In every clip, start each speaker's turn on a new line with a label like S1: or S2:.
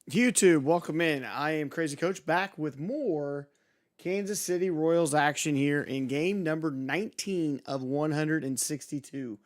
S1: YouTube, welcome in. I am Crazy Coach back with more Kansas City Royals action here in game number 19 of 162.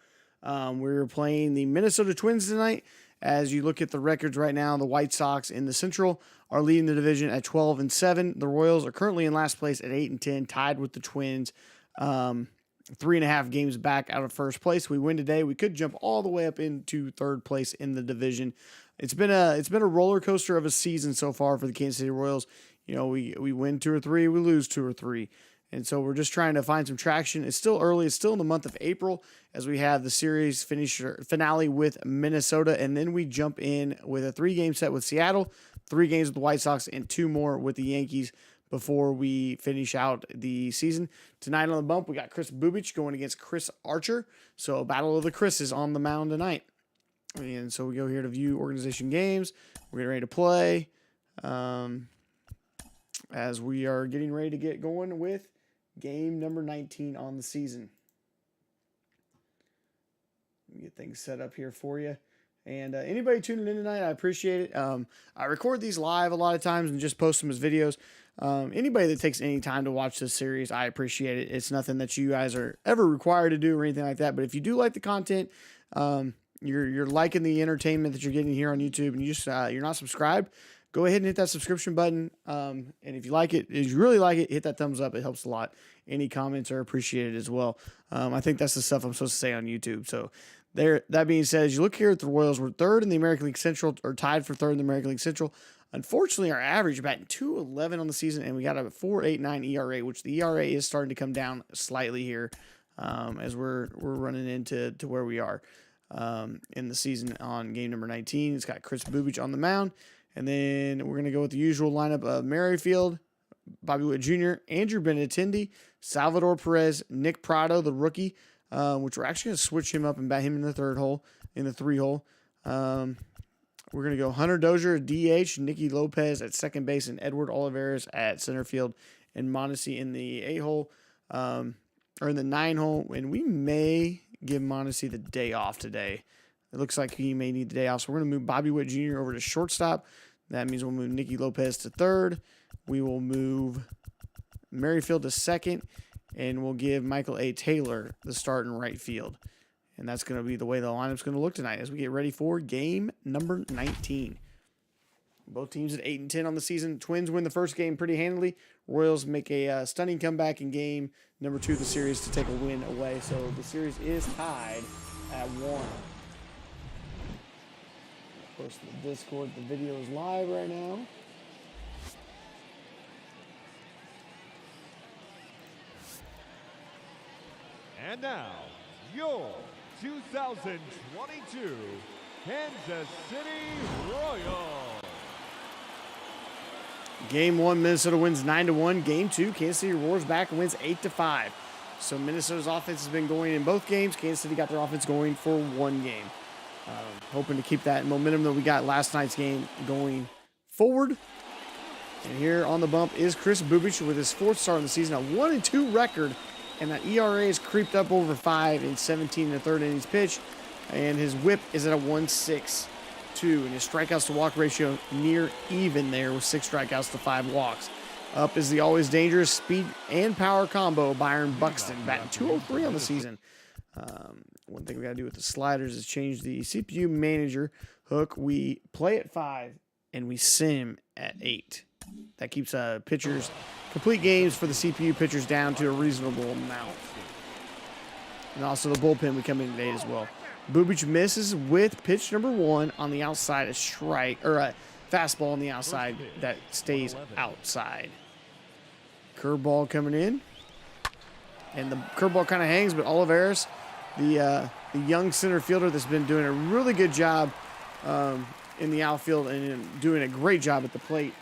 S1: We're playing the Minnesota Twins tonight. As you look at the records right now, the White Sox in the Central are leading the division at 12-7. The Royals are currently in last place at 8-10, tied with the Twins. 3.5 games back out of first place. We win today, we could jump all the way up into third place in the division. It's been a roller coaster of a season so far for the Kansas City Royals. You know, we win 2 or 3, we lose 2 or 3. And so we're just trying to find some traction. It's still early. It's still in the month of April as we have the series finale with Minnesota. And then we jump in with a 3-game set with Seattle, 3 games with the White Sox, and 2 more with the Yankees before we finish out the season. Tonight on the bump, we got Kris Bubic going against Chris Archer. So a battle of the Chris's on the mound tonight. And so we go here to view organization games. We're getting ready to play as we are getting ready to get going with game number 19 on the season. Let me get things set up here for you. And anybody tuning in tonight, I appreciate it. I record these live a lot of times and just post them as videos. Anybody that takes any time to watch this series, I appreciate it. It's nothing that you guys are ever required to do or anything like that. But if you do like the content, you're liking the entertainment that you're getting here on YouTube, and you're not subscribed, go ahead and hit that subscription button. And if you like it, if you really like it, hit that thumbs up. It helps a lot. Any comments are appreciated as well. I think that's the stuff I'm supposed to say on YouTube. So that being said, as you look here at the Royals, we're third in the American League Central, or tied for third in the American League Central. Unfortunately, our average is batting .211 on the season, and we got a 4.89 ERA, which the ERA is starting to come down slightly here as we're running into where we are in the season on game number 19. It's got Kris Bubic on the mound. And then we're going to go with the usual lineup of Merrifield, Bobby Witt Jr., Andrew Benintendi, Salvador Perez, Nick Pratto, the rookie, which we're actually going to switch him up and bat him in the 3 hole. We're going to go Hunter Dozier at DH, Nicky Lopez at second base, and Edward Olivares at center field, and Mondesi in the 8 hole, or in the 9 hole. And we may give Mondesi the day off today. It looks like he may need the day off. So we're going to move Bobby Witt Jr. over to shortstop. That means we'll move Nicky Lopez to third. We will move Merrifield to second. And we'll give Michael A. Taylor the start in right field. And that's going to be the way the lineup's going to look tonight as we get ready for game number 19. Both teams at 8-10 on the season. Twins win the first game pretty handily. Royals make a stunning comeback in game number 2 of the series to take a win away. So the series is tied at 1. Post the Discord. The video is live right now.
S2: And now, your 2022 Kansas City Royals.
S1: Game 1, Minnesota wins 9-1. Game 2, Kansas City roars back and wins 8-5. So Minnesota's offense has been going in both games. Kansas City got their offense going for one game. Hoping to keep that momentum that we got last night's game going forward. And here on the bump is Kris Bubic with his 4th start of the season, a 1-2 record, and that ERA has creeped up over 5 in 17 and a third innings pitched, and his WHIP is at a 1.62, and his strikeouts to walk ratio near even there with 6 strikeouts to 5 walks. Up is the always dangerous speed and power combo Byron Buxton, batting .203 on the season. One thing we got to do with the sliders is change the CPU manager hook. We play at 5 and we sim at 8. That keeps pitchers, complete games for the CPU pitchers down to a reasonable amount. And also the bullpen we come in at 8 as well. Bubic misses with pitch number 1 on the outside, a strike, or a fastball on the outside that stays outside. Curveball coming in. And the curveball kind of hangs, but Olivares, the young center fielder that's been doing a really good job in the outfield and doing a great job at the plate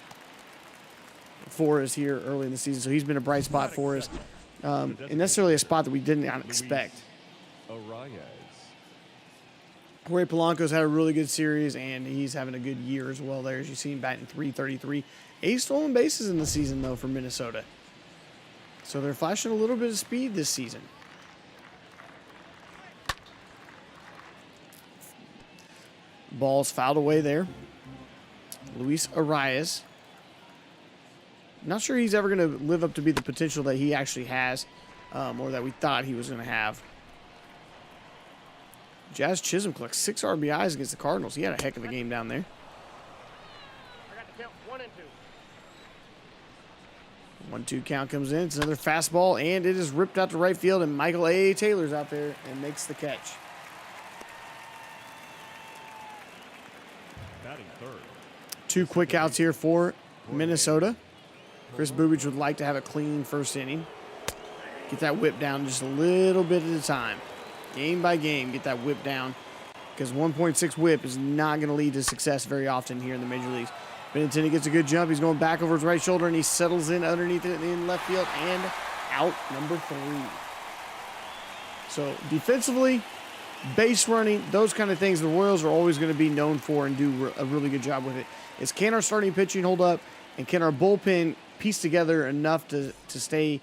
S1: for us here early in the season. So he's been a bright spot for us, and necessarily a spot that we did not expect. Jorge Polanco's had a really good series, and he's having a good year as well there. As you see him batting .333. 8 stolen bases in the season, though, for Minnesota. So they're flashing a little bit of speed this season. Ball's fouled away there. Luis Arias. Not sure he's ever going to live up to be the potential that he actually has, or that we thought he was going to have. Jazz Chisholm collects 6 RBIs against the Cardinals. He had a heck of a game down there.
S3: I got the count 1 and 2.
S1: 1-2 count comes in. It's another fastball, and it is ripped out to right field, and Michael A. Taylor's out there and makes the catch.
S2: Batting third.
S1: 2 quick outs here for Minnesota. Chris Bubich would like to have a clean first inning. Get that whip down just a little bit at a time. Game by game, get that whip down. Because 1.6 whip is not going to lead to success very often here in the major leagues. Benintendi gets a good jump. He's going back over his right shoulder, and he settles in underneath it in left field, and out number 3. So defensively, base running, those kind of things, the Royals are always going to be known for and do a really good job with it. Is can our starting pitching hold up, and can our bullpen piece together enough to stay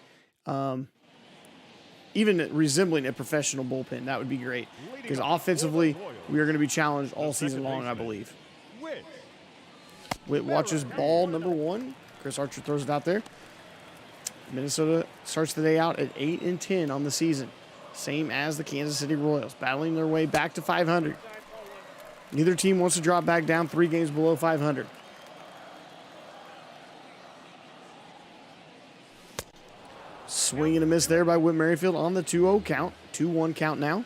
S1: even resembling a professional bullpen? That would be great. Because offensively, we are going to be challenged all season long, I believe. Witt watches ball number 1. Chris Archer throws it out there. Minnesota starts the day out at 8-10 on the season. Same as the Kansas City Royals, battling their way back to 500. Neither team wants to drop back down 3 games below 500. Swing and a miss there by Whit Merrifield on the 2-0 count. 2-1 count now.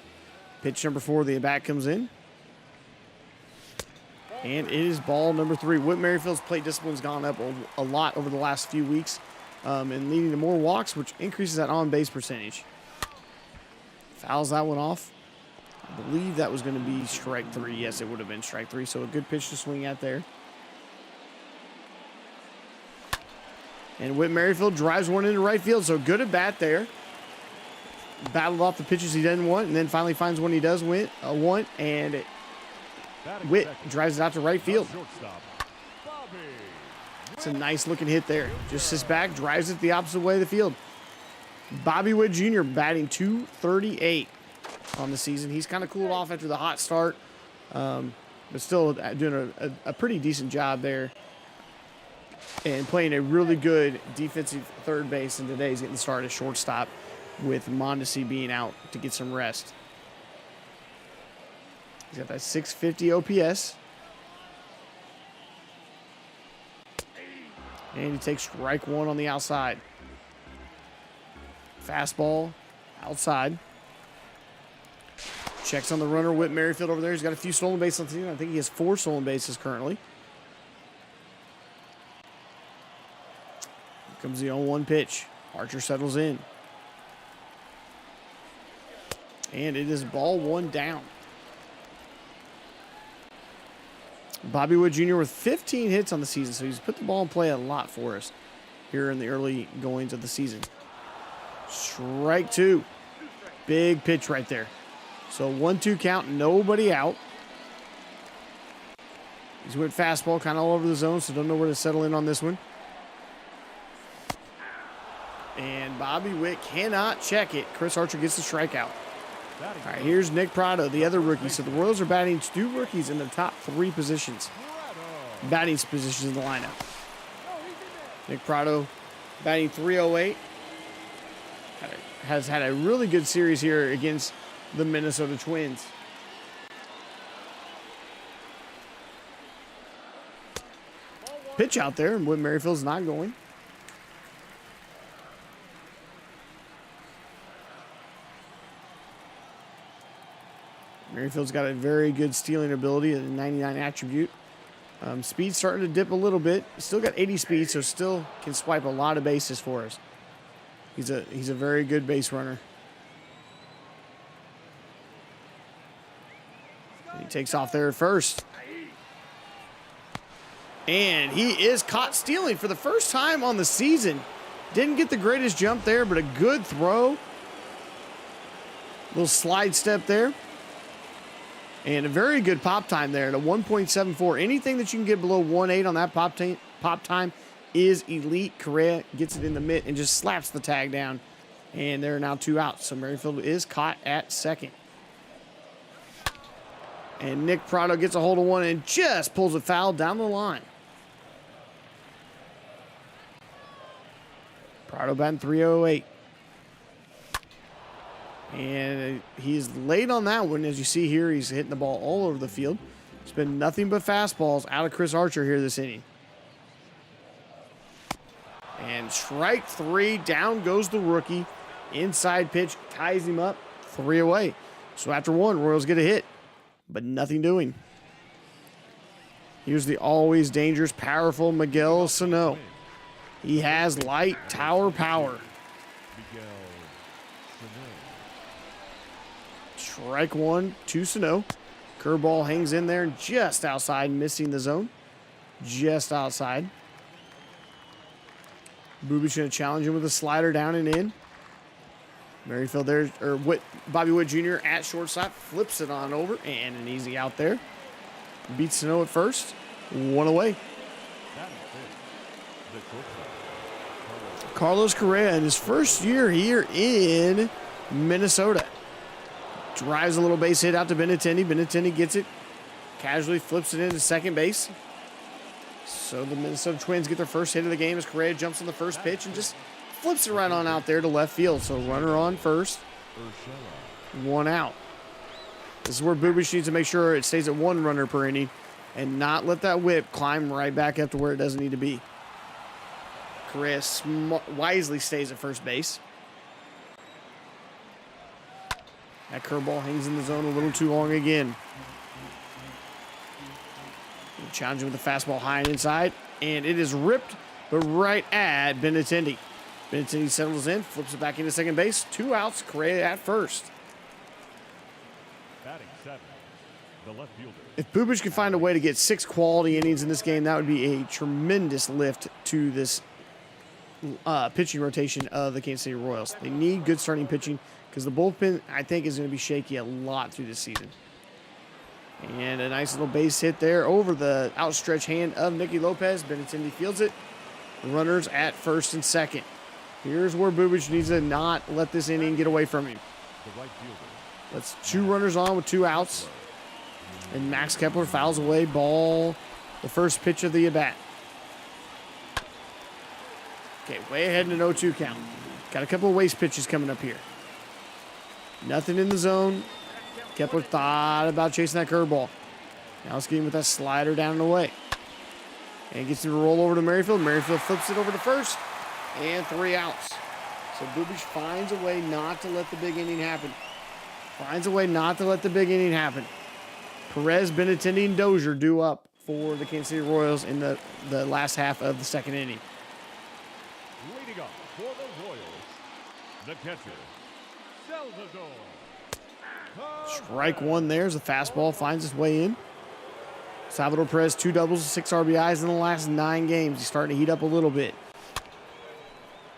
S1: Pitch number 4, the at-bat comes in. And it is ball number 3. Whit Merrifield's plate discipline's gone up a lot over the last few weeks, and leading to more walks, which increases that on-base percentage. Fouls that one off. I believe that was going to be strike 3. Yes, it would have been strike 3, so a good pitch to swing at there. And Whit Merrifield drives one into right field, so good at bat there. Battled off the pitches he didn't want, and then finally finds one he does want, and Whit drives it out to right field. It's a nice looking hit there. Just sits back, drives it the opposite way of the field. Bobby Witt Jr. batting .238 on the season. He's kind of cooled off after the hot start, but still doing a pretty decent job there and playing a really good defensive third base. And today he's getting the start at shortstop with Mondesi being out to get some rest. He's got that 650 OPS. And he takes strike 1 on the outside. Fastball outside. Checks on the runner, Whit Merrifield over there. He's got a few stolen bases on the season. I think he has 4 stolen bases currently. Here comes the 0-1 pitch. Archer settles in. And it is ball 1 down. Bobby Witt Jr. with 15 hits on the season, so he's put the ball in play a lot for us here in the early goings of the season. Strike 2. Big pitch right there. So 1-2 count, nobody out. He's went fastball kind of all over the zone, so don't know where to settle in on this one. And Bobby Witt cannot check it. Chris Archer gets the strikeout. All right, here's Nick Prado, the other rookie. So the Royals are batting 2 rookies in the top 3 positions. Batting positions in the lineup. Nick Prado batting .308. Has had a really good series here against the Minnesota Twins. Pitch out there, and Whit Merrifield's not going. Merrifield's got a very good stealing ability, a 99 attribute. Speed's starting to dip a little bit. Still got 80 speed, so still can swipe a lot of bases for us. He's a very good base runner. He takes off there at first. And he is caught stealing for the first time on the season. Didn't get the greatest jump there, but a good throw. Little slide step there. And a very good pop time there at a 1.74. Anything that you can get below 1.8 on that pop time is elite. Correa gets it in the mitt and just slaps the tag down. And there are now 2 outs. So Merrifield is caught at second. And Nick Prado gets a hold of one and just pulls a foul down the line. Pardo batting 308. And he's late on that one. As you see here, he's hitting the ball all over the field. It's been nothing but fastballs out of Chris Archer here this inning. And strike 3, down goes the rookie. Inside pitch, ties him up, 3 away. So after 1, Royals get a hit, but nothing doing. Here's the always dangerous, powerful Miguel Sano. He has light tower power.
S2: Miguel Sano.
S1: Strike 1 to Sano. Curveball hangs in there just outside, missing the zone. Just outside. Bubic going to challenge him with a slider down and in. Merrifield there, or Bobby Witt Jr. at shortstop, flips it on over, and an easy out there. Beats Sano at first, 1 away.
S2: Batting fifth, the shortstop,
S1: Carlos Correa in his first year here in Minnesota. Drives a little base hit out to Benintendi. Benintendi gets it, casually flips it into second base. So the Minnesota Twins get their first hit of the game as Correa jumps on the first pitch and just flips it right on out there to left field. So runner on first,
S2: Urshela.
S1: 1 out. This is where Bubic needs to make sure it stays at 1 runner per inning and not let that whip climb right back up to where it doesn't need to be. Correa wisely stays at first base. That curveball hangs in the zone a little too long again. Challenging with the fastball high and inside, and it is ripped, but right at Benintendi. Benintendi settles in, flips it back into second base. 2 outs, Correa at first.
S2: Batting seventh, the left fielder.
S1: If Bubic could find a way to get 6 quality innings in this game, that would be a tremendous lift to this pitching rotation of the Kansas City Royals. They need good starting pitching because the bullpen, I think, is going to be shaky a lot through this season. And a nice little base hit there over the outstretched hand of Nicky Lopez. Benintendi fields it. Runners at first and second. Here's where Bubic needs to not let this inning get away from him.
S2: The right fielder.
S1: That's 2 runners on with 2 outs. And Max Kepler fouls away ball, the first pitch of the at-bat. Okay, way ahead in an 0-2 count. Got a couple of waste pitches coming up here. Nothing in the zone. Kepler thought about chasing that curveball. Now let's get him with that slider down and away. And gets him to roll over to Merrifield. Merrifield flips it over to first. And 3 outs. So Bubic finds a way not to let the big inning happen. Finds a way not to let the big inning happen. Perez, Benintendi, and Dozier due up for the Kansas City Royals in the last half of the second inning.
S2: Leading up for the Royals, the catcher, Salvador.
S1: Strike 1 there as the fastball finds its way in. Salvador Perez, 2 doubles, 6 RBIs in the last 9 games. He's starting to heat up a little bit.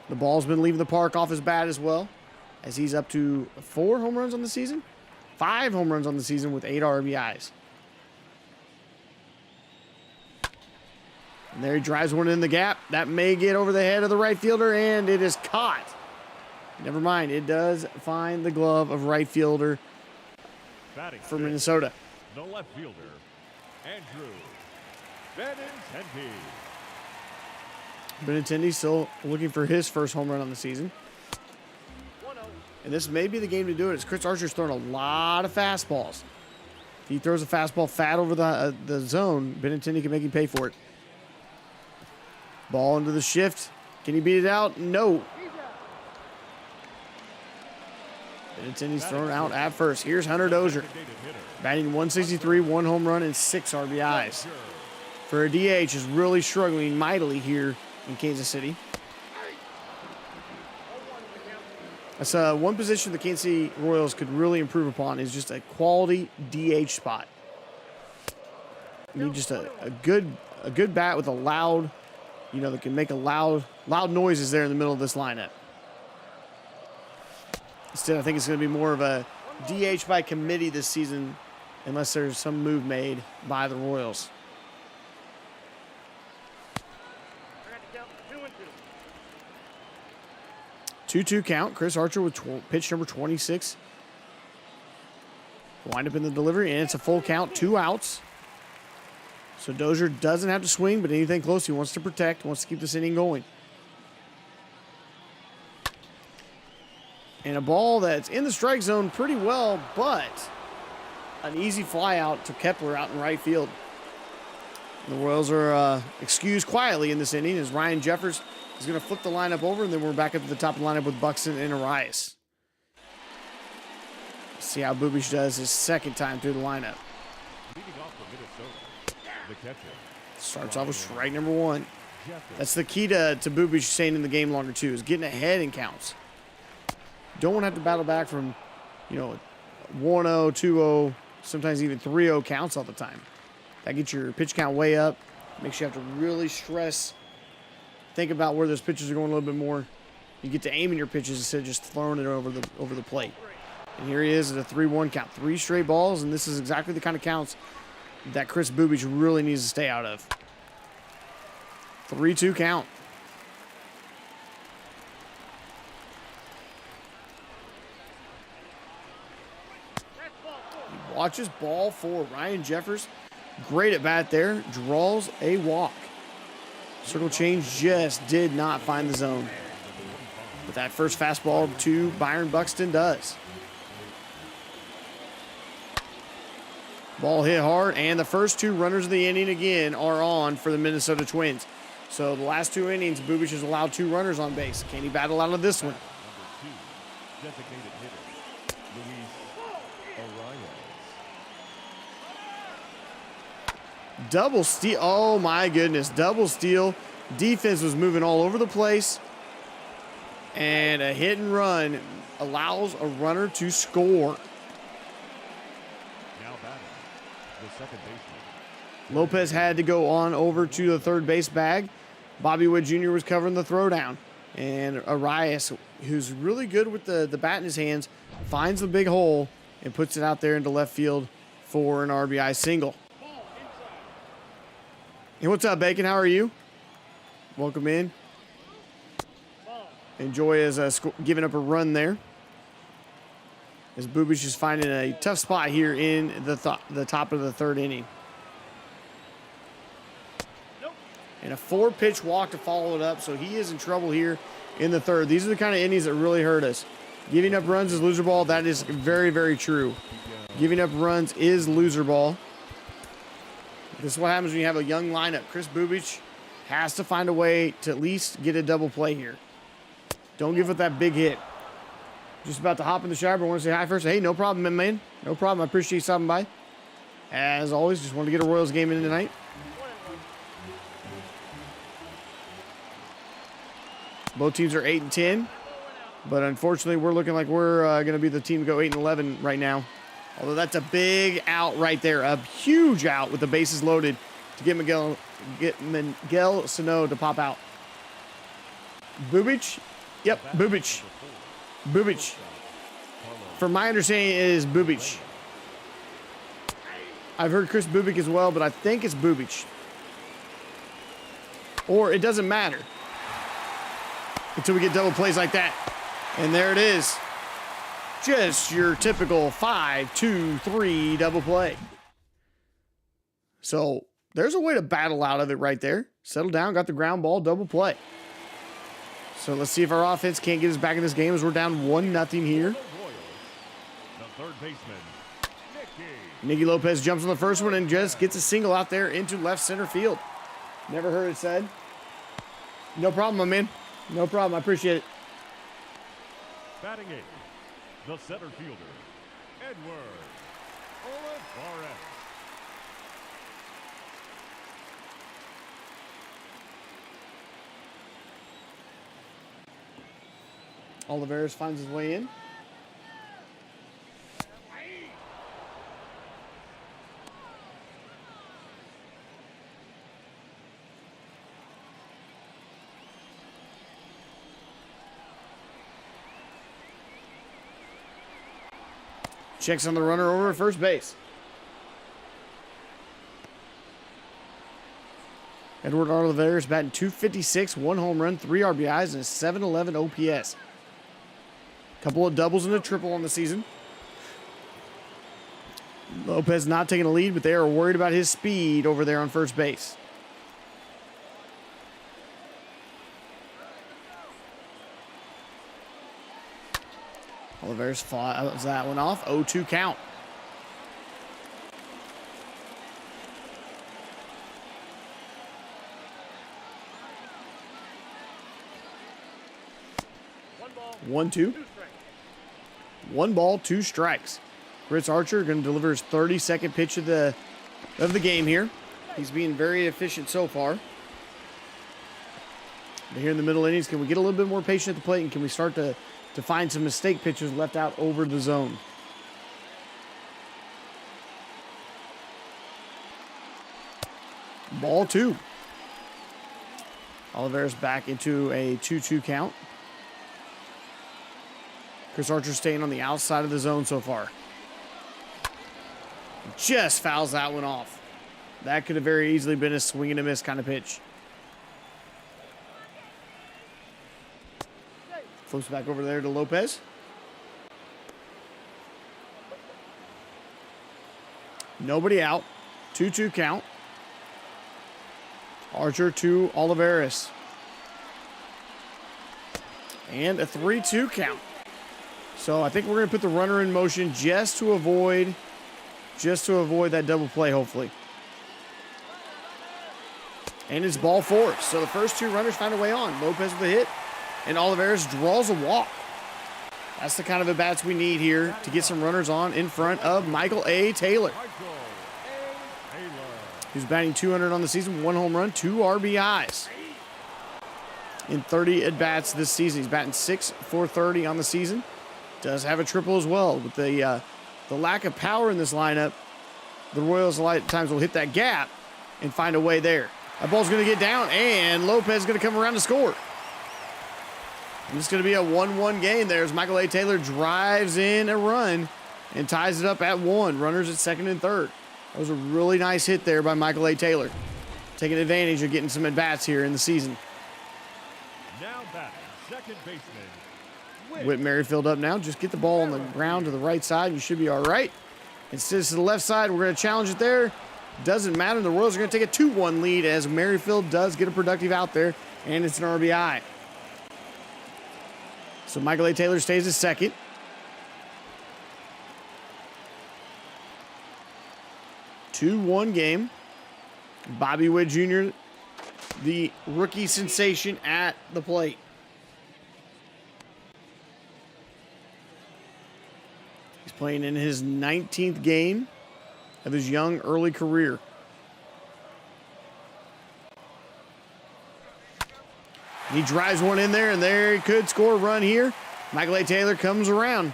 S1: The ball's been leaving the park off his bat as well, as he's up to 4 home runs on the season. 5 home runs on the season with 8 RBIs. And there he drives one in the gap. That may get over the head of the right fielder, and it is caught. Never mind, it does find the glove of right fielder
S2: Batting
S1: for
S2: sixth,
S1: Minnesota.
S2: the left fielder, Andrew Benintendi.
S1: Benintendi still looking for his first home run on the season.
S3: 1-0.
S1: And this may be the game to do it, as Chris Archer's throwing a lot of fastballs. If he throws a fastball fat over the zone, Benintendi can make him pay for it. Ball into the shift. Can he beat it out? No. Benintendi's thrown out at first. Here's Hunter Dozier, batting 163, 1 home run, and 6 RBIs. For a DH, is really struggling mightily here in Kansas City. That's one position the Kansas City Royals could really improve upon, is just a quality DH spot. You need just a good bat with a loud, that can make a loud noises there in the middle of this lineup. Instead, I think it's going to be more of a DH by committee this season, unless there's some move made by the Royals.
S3: I got to count 2-2.
S1: 2-2 count. Chris Archer with pitch number 26. Wind up in the delivery, and it's a full count, 2 outs. So Dozier doesn't have to swing, but anything close he wants to protect, wants to keep this inning going. And a ball that's in the strike zone pretty well, but an easy fly out to Kepler out in right field. The Royals are excused quietly in this inning as Ryan Jeffers is going to flip the lineup over, and then we're back up to the top of the lineup with Buxton and Arias. See how Bubic does his second time through the lineup.
S2: Leading off for Minnesota, the catcher.
S1: Starts off with strike number one. That's the key to Bubic staying in the game longer, too, is getting ahead in counts. Don't want to have to battle back from, 1-0, 2-0, sometimes even 3-0 counts all the time. That gets your pitch count way up. Makes you have to really think about where those pitches are going a little bit more. You get to aim in your pitches instead of just throwing it over the plate. And here he is at a 3-1 count. 3 straight balls, and this is exactly the kind of counts that Chris Bubic really needs to stay out of. 3-2 count. He watches ball 4. Ryan Jeffers, great at bat there, draws a walk. Circle change just did not find the zone. But that first fastball to Byron Buxton does. Ball hit hard, and the first 2 runners of the inning again are on for the Minnesota Twins. So the last 2 innings, Bubic has allowed 2 runners on base. Can he battle out of this one?
S2: Number 2, designated hitter, Luis Arias.
S1: Double steal. Oh, my goodness. Double steal. Defense was moving all over the place. And a hit and run allows a runner to score.
S2: Now batting, the second baseman.
S1: Lopez had to go on over to the third base bag. Bobby Wood Jr. was covering the throwdown. And Arias, who's really good with the bat in his hands, finds the big hole and puts it out there into left field for an RBI single. Hey, what's up, Bacon? How are you? Welcome in. Enjoy as giving up a run there. As Bubic is finding a tough spot here in the top of the third inning. And a 4-pitch walk to follow it up, so he is in trouble here in the third. These are the kind of innings that really hurt us. Giving up runs is loser ball. That is very, very true. Giving up runs is loser ball. This is what happens when you have a young lineup. Chris Bubic has to find a way to at least get a double play here. Don't give up that big hit. Just about to hop in the shower, but I want to say hi first. Hey, no problem, my man. No problem. I appreciate you stopping by. As always, just wanted to get a Royals game in tonight. Both teams are 8-10, but unfortunately, we're looking like we're going to be the team to go 8-11 right now. Although that's a big out right there, a huge out with the bases loaded to get Miguel Sano to pop out. Bubic? Yep, Bubic. Bubic. From my understanding, it is Bubic. I've heard Chris Bubic as well, but I think it's Bubic. Or it doesn't matter until we get double plays like that. And there it is. Just your typical 5-2-3 double play. So there's a way to battle out of it right there. Settle down, got the ground ball, double play. So let's see if our offense can't get us back in this game as we're down 1-0 here.
S2: The third baseman,
S1: Nicky Lopez jumps on the first one and just gets a single out there into left center field. Never heard it said. No problem, my man. No problem. I appreciate it.
S2: batting 8, the center fielder, Edward Olivares.
S1: Olivares finds his way in. Checks on the runner over at first base. Edward Olivares batting .256, 1 home run, 3 RBIs, and a .711 OPS. Couple of doubles and a triple on the season. Lopez not taking a lead, but they are worried about his speed over there on first base. Olivares fouls that one off. 0-2 count.
S3: One ball.
S1: 1-2.
S3: 2 strikes.
S1: 1 ball, 2 strikes. Chris Archer going to deliver his 32nd pitch of the game here. He's being very efficient so far. But here in the middle innings, can we get a little bit more patient at the plate, and can we start to find some mistake pitches left out over the zone? Ball 2. Olivares back into a 2-2 count. Chris Archer staying on the outside of the zone so far. Just fouls that one off. That could have very easily been a swing and a miss kind of pitch. Flips back over there to Lopez. Nobody out. 2-2 count. Archer to Olivares. And a 3-2 count. So I think we're going to put the runner in motion just to avoid that double play, hopefully. And it's ball 4. So the first 2 runners find a way on. Lopez with a hit, and Olivares draws a walk. That's the kind of at-bats we need here to get some runners on in front of Michael A. Taylor,
S2: Michael A. Taylor.
S1: who's batting 200 on the season, 1 home run, 2 RBIs in 30 at-bats this season. He's batting .6/430 on the season. Does have a triple as well. With the lack of power in this lineup, the Royals a lot of times will hit that gap and find a way there. That ball's going to get down, and Lopez is going to come around to score. And it's going to be a 1-1 game there as Michael A. Taylor drives in a run and ties it up at 1. Runners at second and third. That was a really nice hit there by Michael A. Taylor, taking advantage of getting some at-bats here in the season.
S2: Now batting, second baseman.
S1: Whit Merrifield up now. Just get the ball on the ground to the right side, and you should be all right. Instead to the left side, we're going to challenge it there. Doesn't matter. The Royals are going to take a 2-1 lead as Merrifield does get a productive out there, and it's an RBI. So Michael A. Taylor stays at second. Two-1 game. Bobby Witt Jr., the rookie sensation at the plate. He's playing in his 19th game of his young early career. He drives one in there, and there he could score a run here. Michael A. Taylor comes around,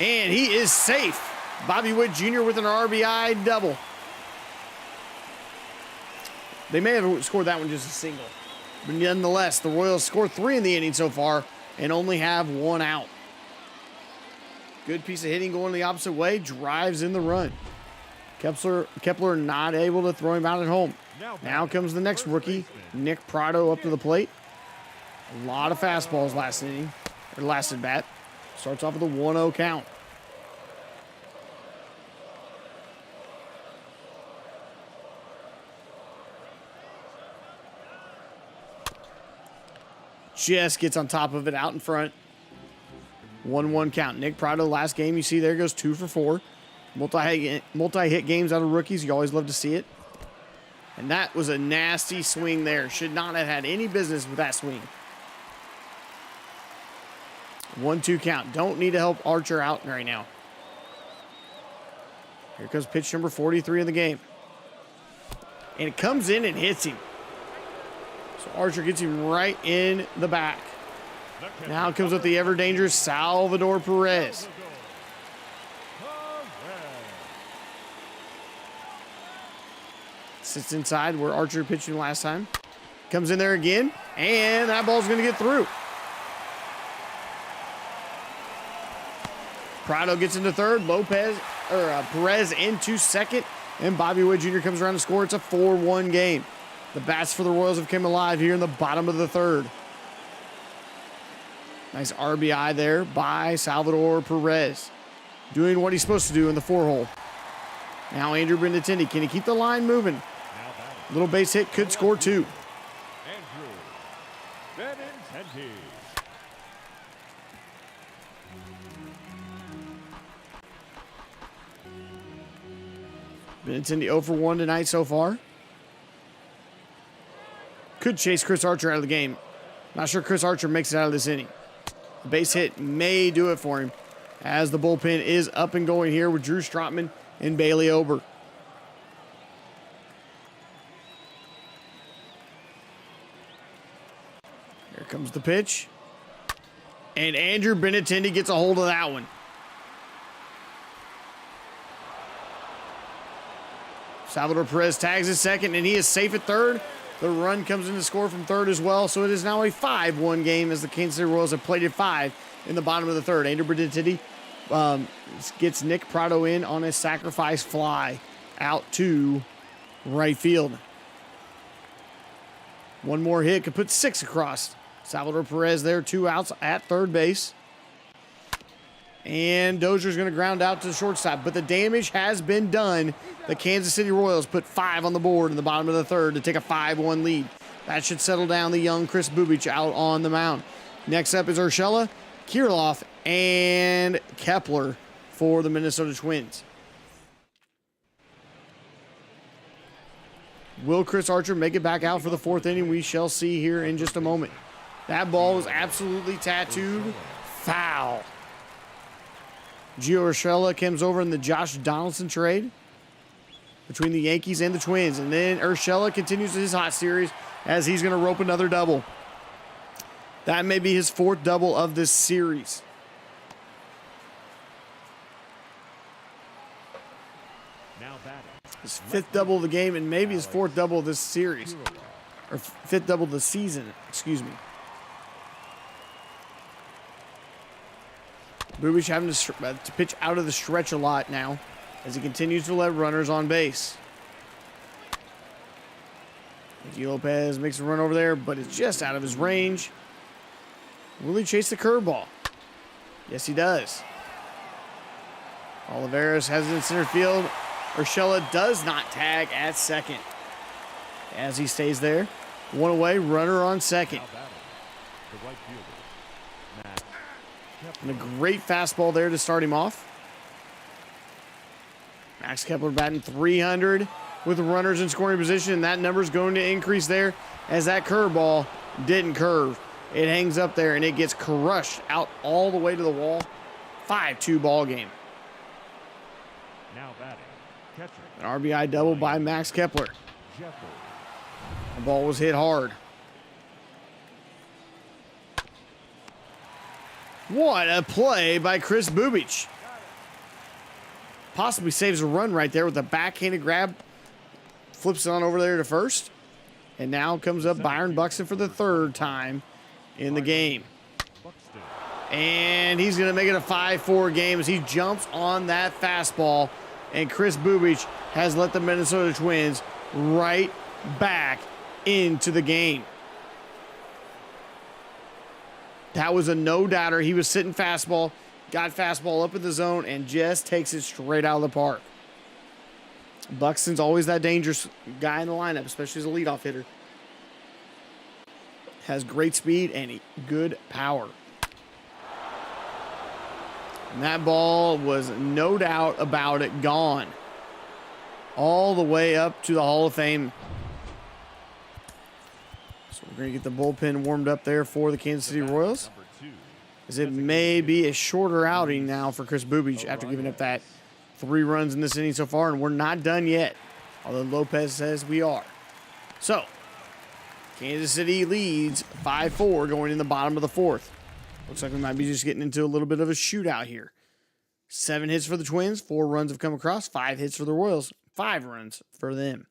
S1: and he is safe. Bobby Witt Jr. with an RBI double. They may have scored that one just a single, but nonetheless, the Royals scored 3 in the inning so far and only have 1 out. Good piece of hitting going the opposite way. Drives in the run. Kepler not able to throw him out at home. Now comes the next rookie, Nick Prado, up to the plate. A lot of fastballs last inning, or last at bat. Starts off with a 1-0 count. Just gets on top of it out in front. 1-1 count. Nick Prado, last game you see there, goes 2 for 4. Multi-hit games out of rookies. You always love to see it. And that was a nasty swing there. Should not have had any business with that swing. 1-2 count. Don't need to help Archer out right now. Here comes pitch number 43 in the game. And it comes in and hits him. So Archer gets him right in the back. Now comes with the ever-dangerous Salvador Perez. Sits inside where Archer pitched him last time. Comes in there again, and that ball's going to get through. Prado gets into third. Perez into second, and Bobby Witt Jr. comes around to score. It's a 4-1 game. The bats for the Royals have come alive here in the bottom of the third. Nice RBI there by Salvador Perez. Doing what he's supposed to do in the 4-hole. Now Andrew Benintendi. Can he keep the line moving? Little base hit could score 2.
S2: Andrew Benintendi.
S1: Benintendi 0 for 1 tonight so far. Could chase Chris Archer out of the game. Not sure Chris Archer makes it out of this inning. The base hit may do it for him, as the bullpen is up and going here with Drew Strotman and Bailey Ober. Here comes the pitch. And Andrew Benintendi gets a hold of that one. Salvador Perez tags at second, and he is safe at third. The run comes in to score from third as well, so it is now a 5-1 game as the Kansas City Royals have played at 5 in the bottom of the third. Andrew Benintendi gets Nick Prado in on a sacrifice fly out to right field. One more hit could put 6 across. Salvador Perez there, 2 outs at third base. And Dozier's going to ground out to the shortstop, but the damage has been done. The Kansas City Royals put 5 on the board in the bottom of the third to take a 5-1 lead. That should settle down the young Chris Bubich out on the mound. Next up is Urshela, Kirilloff, and Kepler for the Minnesota Twins. Will Chris Archer make it back out for the 4th inning? We shall see here in just a moment. That ball was absolutely tattooed foul. Gio Urshela comes over in the Josh Donaldson trade between the Yankees and the Twins. And then Urshela continues his hot series as he's going to rope another double. That may be his 4th double of this series.
S2: Now batting.
S1: His 5th double of the game and maybe his 4th double of this series. Or 5th double of the season, excuse me. Bubich having to pitch out of the stretch a lot now as he continues to let runners on base. Nicky Lopez makes a run over there, but it's just out of his range. Will he chase the curveball? Yes, he does. Olivares has it in center field. Urshela does not tag at second as he stays there. 1 away, runner on second.
S2: Now batting. The right fielder. Matt
S1: And a great fastball there to start him off. Max Kepler batting 300 with runners in scoring position, and that number is going to increase there as that curveball didn't curve. It hangs up there, and it gets crushed out all the way to the wall. 5-2 ball game.
S2: now batting. Catcher.
S1: An RBI double by Max Kepler.
S2: Jeffers.
S1: The ball was hit hard. What a play by Chris Bubich. Possibly saves a run right there with a backhanded grab. Flips it on over there to first. And now comes up Byron Buxton for the 3rd time in the game.
S2: Buxton.
S1: And he's going to make it a 5-4 game as he jumps on that fastball. And Chris Bubich has let the Minnesota Twins right back into the game. That was a no-doubter. He was sitting fastball, got fastball up in the zone, and just takes it straight out of the park. Buxton's always that dangerous guy in the lineup, especially as a leadoff hitter. Has great speed and good power. And that ball was no doubt about it gone. All the way up to the Hall of Fame. So we're going to get the bullpen warmed up there for the Kansas City Royals.
S2: Number 2.
S1: As it may be a shorter outing now for Chris Bubich after giving up that 3 runs in this inning so far, and we're not done yet, although Lopez says we are. So, Kansas City leads 5-4 going in the bottom of the 4th. Looks like we might be just getting into a little bit of a shootout here. 7 hits for the Twins, 4 runs have come across, 5 hits for the Royals, 5 runs for them.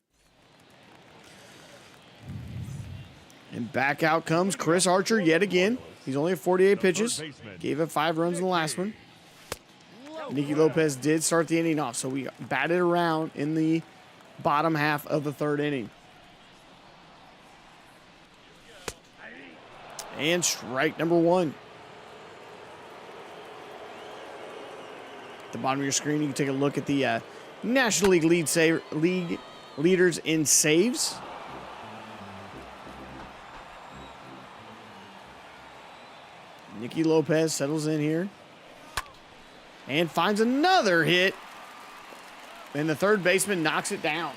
S1: And back out comes Chris Archer yet again. He's only at 48 pitches. Gave up 5 runs in the last one. Nicky Lopez did start the inning off, so we batted around in the bottom half of the 3rd inning. And strike number 1. At the bottom of your screen, you can take a look at the National League league leaders in saves. Nicky Lopez settles in here and finds another hit And the third baseman knocks it down.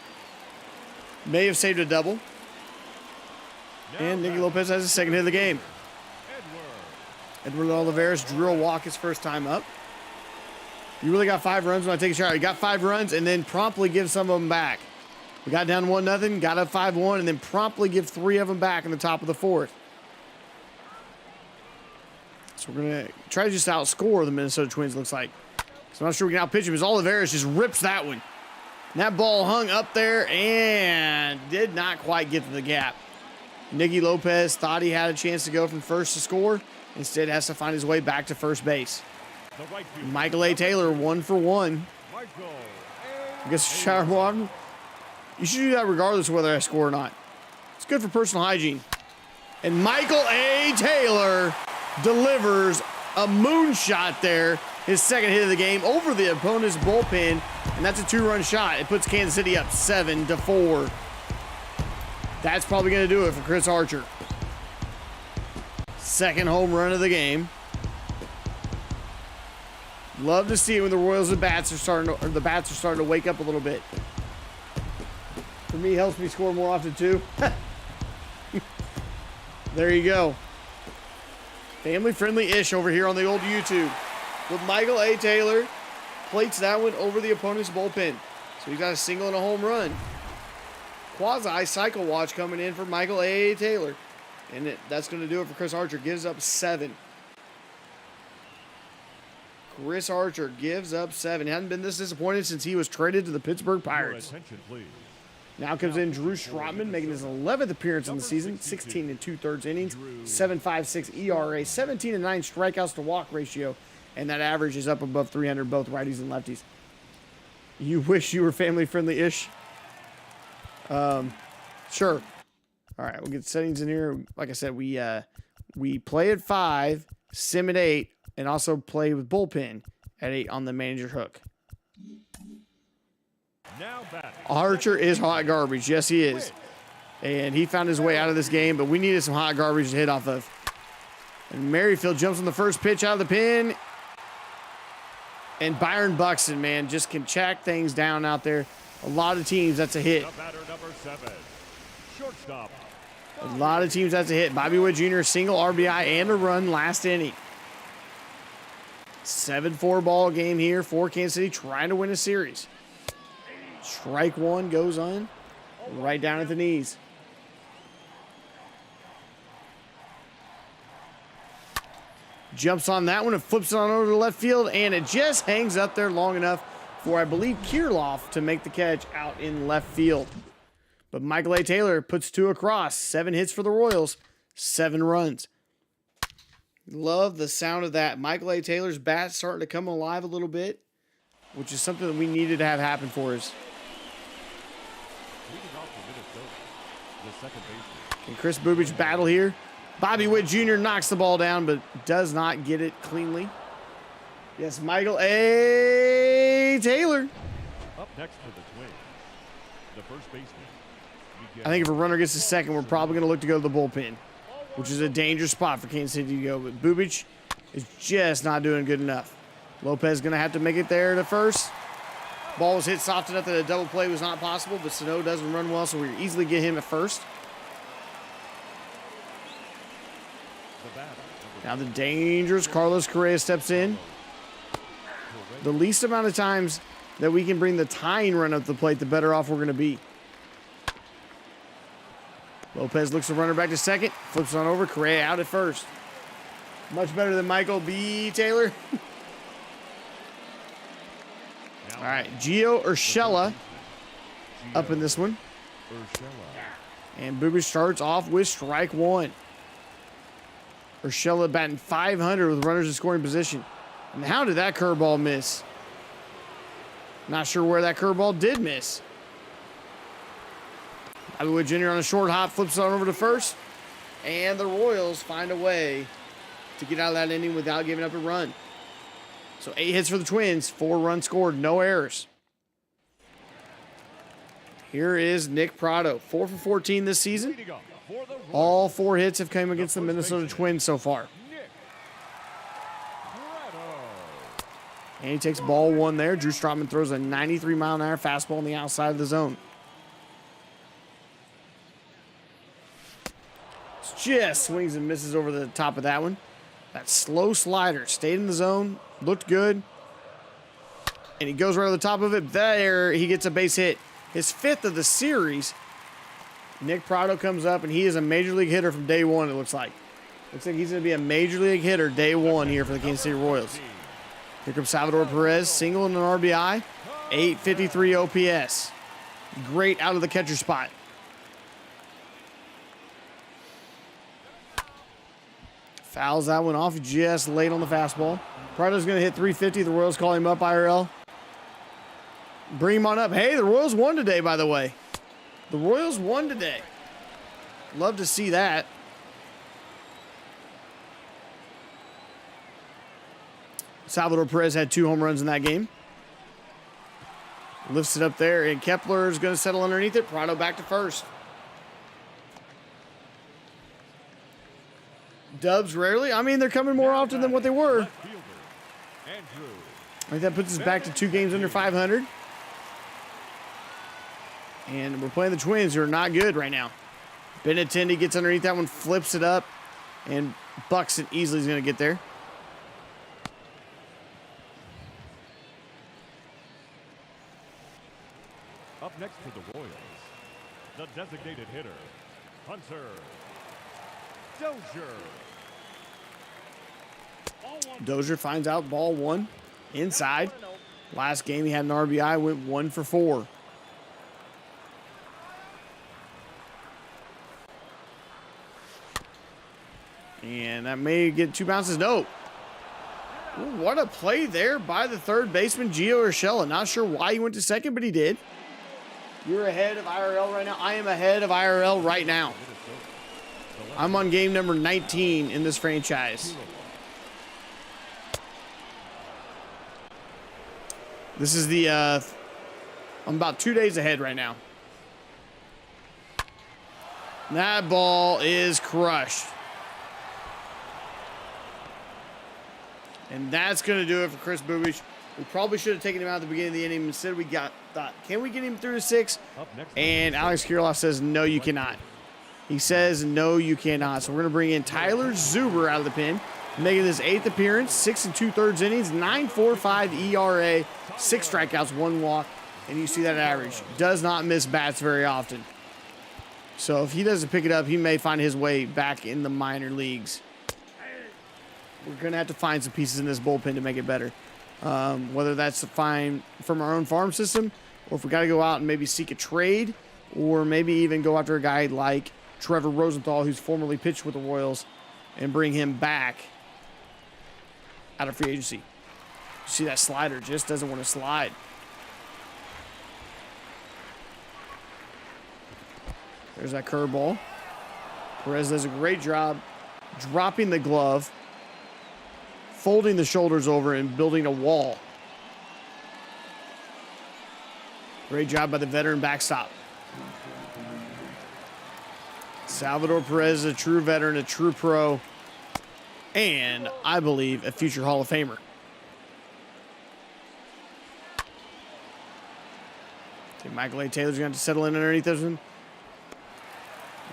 S1: May have saved a double. And Nicky Lopez has his second hit of the game. Edward Olivares drew a walk his first time up. You really got 5 runs when I take a shot. You got 5 runs and then promptly give some of them back. We got down 1-0, got up 5-1, and then promptly give 3 of them back in the top of the 4th. So we're going to try to just outscore the Minnesota Twins, looks like. So I'm not sure we can outpitch him, because Olivares just rips that one. And that ball hung up there and did not quite get to the gap. Nicky Lopez thought he had a chance to go from first to score. Instead has to find his way back to first base. Michael A. Taylor, 1 for 1. I guess shower water. You should do that regardless of whether I score or not. It's good for personal hygiene. And Michael A. Taylor delivers a moonshot there. His second hit of the game over the opponent's bullpen. And that's a 2-run shot. It puts Kansas City up 7-4. That's probably going to do it for Chris Archer. Second home run of the game. Love to see it when the Royals and bats are starting to wake up a little bit. For me, helps me score more often too. There you go. Family friendly-ish over here on the old YouTube. With Michael A. Taylor plates that one over the opponent's bullpen. So he's got a single and a home run. Quasi cycle watch coming in for Michael A. Taylor. And that's going to do it for Chris Archer. Gives up 7. Chris Archer gives up 7. He hasn't been this disappointed since he was traded to the Pittsburgh Pirates.
S2: Attention, please.
S1: Now comes in Drew Strotman, making his 11th appearance in the season. 16 2/3 innings, 7.56 ERA, 17-9 strikeouts to walk ratio, and that average is up above 300 both righties and lefties. You wish you were family friendly-ish? Sure. All right, we'll get settings in here. Like I said, we play at 5, sim at 8, and also play with bullpen at 8 on the manager hook.
S2: Now batting.
S1: Archer is hot garbage. Yes, he is. And he found his way out of this game, but we needed some hot garbage to hit off of. And Merrifield jumps on the first pitch out of the pin. And Byron Buxton, man, just can check things down out there. A lot of teams, that's a hit.
S2: The batter, number 7. Shortstop.
S1: A lot of teams, that's a hit. Bobby Wood Jr., single RBI and a run last inning. 7-4 ball game here for Kansas City, trying to win a series. Strike 1 goes on, right down at the knees. Jumps on that one and flips it on over to left field, and it just hangs up there long enough for, I believe, Kirilloff to make the catch out in left field. But Michael A. Taylor puts 2 across. 7 hits for the Royals, 7 runs. Love the sound of that. Michael A. Taylor's bat starting to come alive a little bit, which is something that we needed to have happen for us.
S2: Leading off for Minnesota, the second baseman.
S1: Can Chris Bubich battle here? Bobby Witt Jr. knocks the ball down, but does not get it cleanly. Yes, Michael A. Taylor.
S2: Up next for the Twins, the first baseman.
S1: I think if a runner gets to second, we're probably going to look to go to the bullpen, which is a dangerous spot for Kansas City to go. But Bubich is just not doing good enough. Lopez going to have to make it there to first. Ball was hit soft enough that a double play was not possible, but Sano doesn't run well, so we easily get him at first. Now the dangerous Carlos Correa steps in. The least amount of times that we can bring the tying run up the plate, the better off we're going to be. Lopez looks the runner back to second, flips on over, Correa out at first. Much better than Michael B. Taylor. All right, Gio Urshela up in this one. And Bubich starts off with strike 1. Urshela batting .500 with runners in scoring position. And how did that curveball miss? Not sure where that curveball did miss. Bobby Wood Jr. on a short hop, flips on over to first. And the Royals find a way to get out of that inning without giving up a run. So 8 hits for the Twins, 4 runs scored, no errors. Here is Nick Pratto, 4 for 14 this season. All 4 hits have come against the Minnesota Twins so far. And he takes ball one there. Drew Strotman throws a 93-mile-an-hour fastball on the outside of the zone. Just swings and misses over the top of that one. That slow slider stayed in the zone, looked good. And he goes right over the top of it. There, he gets a base hit. His 5th of the series. Nick Pratto comes up, and he is a major league hitter from day one, it looks like. Looks like he's going to be a major league hitter day one here for the Kansas City Royals. Here comes Salvador Perez, single and an RBI, 853 OPS. Great out of the catcher spot. Fouls that one off just late on the fastball. Pratto's going to hit 350. The Royals call him up IRL. Bring him on up. Hey, the Royals won today, by the way. The Royals won today. Love to see that. Salvador Perez had 2 home runs in that game. Lifts it up there, and Kepler is going to settle underneath it. Pratto back to first. Dubs rarely. I mean, they're coming more often than what they were.
S2: Left fielder, Andrew.
S1: I think that puts us back to 2 games under 500. And we're playing the Twins, who are not good right now. Benintendi gets underneath that one, flips it up, and Buxton easily is going to get there.
S2: Up next for the Royals, the designated hitter, Hunter Dozier.
S1: Dozier finds out ball one inside. Last game he had an RBI, went 1 for 4. And that may get 2 bounces. No. Ooh, what a play there by the third baseman, Gio Urshela. Not sure why he went to second, but he did. You're ahead of IRL right now. I am ahead of IRL right now. I'm on game number 19 in this franchise. This is the, I'm about 2 days ahead right now. That ball is crushed. And that's going to do it for Chris Bubich. We probably should have taken him out at the beginning of the inning. Instead, we thought, can we get him through to 6? And Alex Kirilloff says, no, you cannot. He says, no, you cannot. So we're going to bring in Tyler Zuber out of the pen, making his 8th appearance, 6 2/3 innings, 9.45 ERA, 6 strikeouts, 1 walk. And you see that average. Does not miss bats very often. So if he doesn't pick it up, he may find his way back in the minor leagues. We're going to have to find some pieces in this bullpen to make it better. Whether that's to find from our own farm system, or if we got to go out and maybe seek a trade, or maybe even go after a guy like Trevor Rosenthal, who's formerly pitched with the Royals, and bring him back out of free agency. See, that slider just doesn't want to slide. There's that curveball. Perez does a great job dropping the glove, folding the shoulders over, and building a wall. Great job by the veteran backstop. Salvador Perez is a true veteran, a true pro, and I believe a future Hall of Famer. Okay, Michael A. Taylor's going to settle in underneath this one.